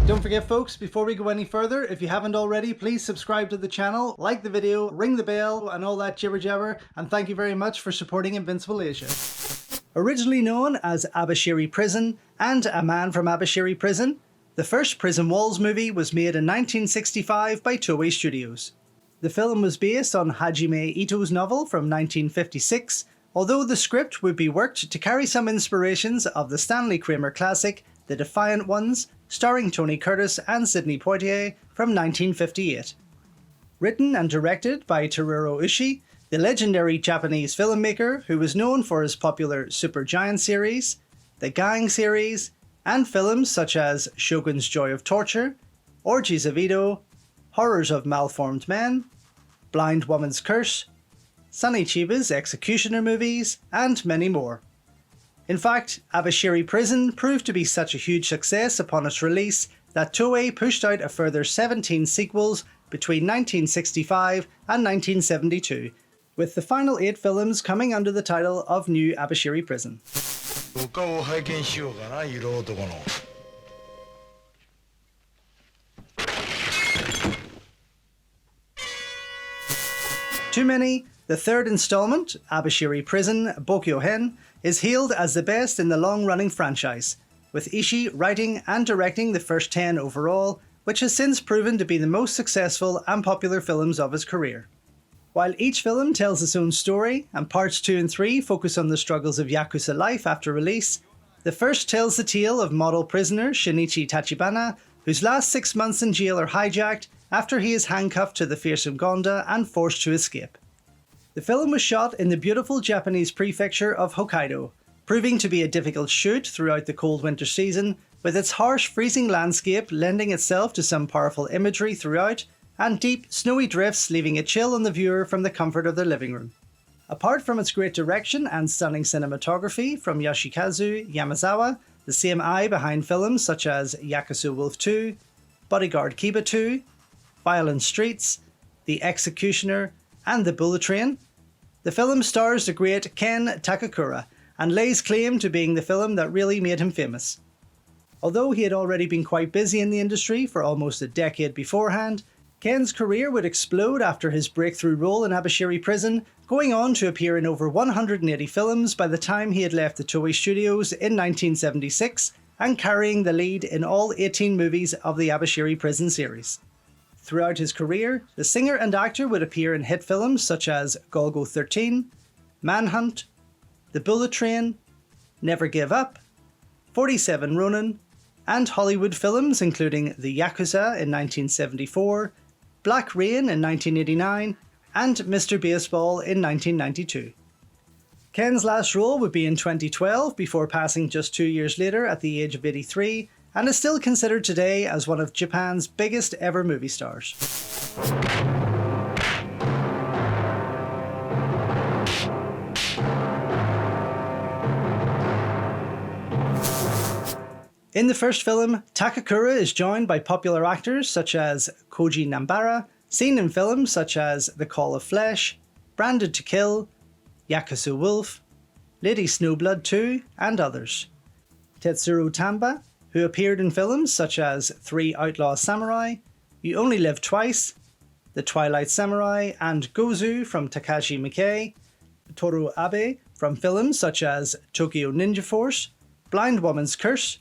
Don't forget folks, before we go any further, if you haven't already, please subscribe to the channel, like the video, ring the bell and all that jibber jabber, and thank you very much for supporting Invincible Asia. Originally known as Abashiri Prison and A Man from Abashiri Prison, the first Prison Walls movie was made in 1965 by Toei Studios. The film was based on Hajime Ito's novel from 1956, although the script would be worked to carry some inspirations of the Stanley Kramer classic The Defiant Ones, starring Tony Curtis and Sidney Poitier from 1958. Written and directed by Teruo Ishii, the legendary Japanese filmmaker who was known for his popular Supergiant series, the Gang series, and films such as Shogun's Joy of Torture, Orgies of Edo, Horrors of Malformed Men, Blind Woman's Curse, Sonny Chiba's Executioner movies, and many more. In fact, Abashiri Prison proved to be such a huge success upon its release that Toei pushed out a further 17 sequels between 1965 and 1972, with the final 8 films coming under the title of New Abashiri Prison. Too many, the third installment, Abashiri Prison Bokyo-hen, is hailed as the best in the long-running franchise, with Ishii writing and directing the first 10 overall, which has since proven to be the most successful and popular films of his career. While each film tells its own story, and parts 2 and 3 focus on the struggles of Yakuza life after release, the first tells the tale of model prisoner Shinichi Tachibana, whose last 6 months in jail are hijacked after he is handcuffed to the fearsome Gonda and forced to escape. The film was shot in the beautiful Japanese prefecture of Hokkaido, proving to be a difficult shoot throughout the cold winter season, with its harsh freezing landscape lending itself to some powerful imagery throughout, and deep snowy drifts leaving a chill on the viewer from the comfort of their living room. Apart from its great direction and stunning cinematography from Yoshikazu Yamazawa, the same eye behind films such as Yakuza Wolf 2, Bodyguard Kiba 2, Violent Streets, The Executioner, and The Bullet Train, the film stars the great Ken Takakura and lays claim to being the film that really made him famous. Although he had already been quite busy in the industry for almost a decade beforehand, Ken's career would explode after his breakthrough role in Abashiri Prison, going on to appear in over 180 films by the time he had left the Toei Studios in 1976 and carrying the lead in all 18 movies of the Abashiri Prison series. Throughout his career, the singer and actor would appear in hit films such as Golgo 13, Manhunt, The Bullet Train, Never Give Up, 47 Ronin, and Hollywood films including The Yakuza in 1974, Black Rain in 1989, and Mr. Baseball in 1992. Ken's last role would be in 2012 before passing just 2 years later at the age of 83, and is still considered today as one of Japan's biggest ever movie stars. In the first film, Takakura is joined by popular actors such as Koji Nambara, seen in films such as The Call of Flesh, Branded to Kill, Yakuza Wolf, Lady Snowblood 2, and others. Tetsuro Tamba, who appeared in films such as Three Outlaw Samurai, You Only Live Twice, The Twilight Samurai, and Gozu from Takashi Miike, Toru Abe from films such as Tokyo Ninja Force, Blind Woman's Curse,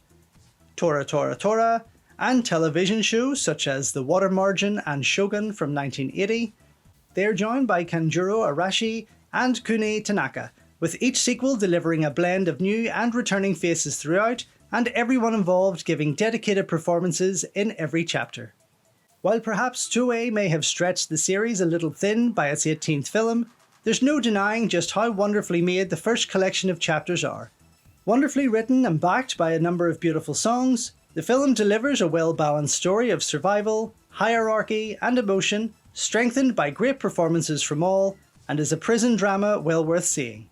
Tora Tora Tora, and television shows such as The Water Margin and Shogun from 1980. They are joined by Kanjuro Arashi and Kune Tanaka, with each sequel delivering a blend of new and returning faces throughout, and everyone involved giving dedicated performances in every chapter. While perhaps Toei may have stretched the series a little thin by its 18th film, there's no denying just how wonderfully made the first collection of chapters are. Wonderfully written and backed by a number of beautiful songs, the film delivers a well-balanced story of survival, hierarchy, and emotion, strengthened by great performances from all, and is a prison drama well worth seeing.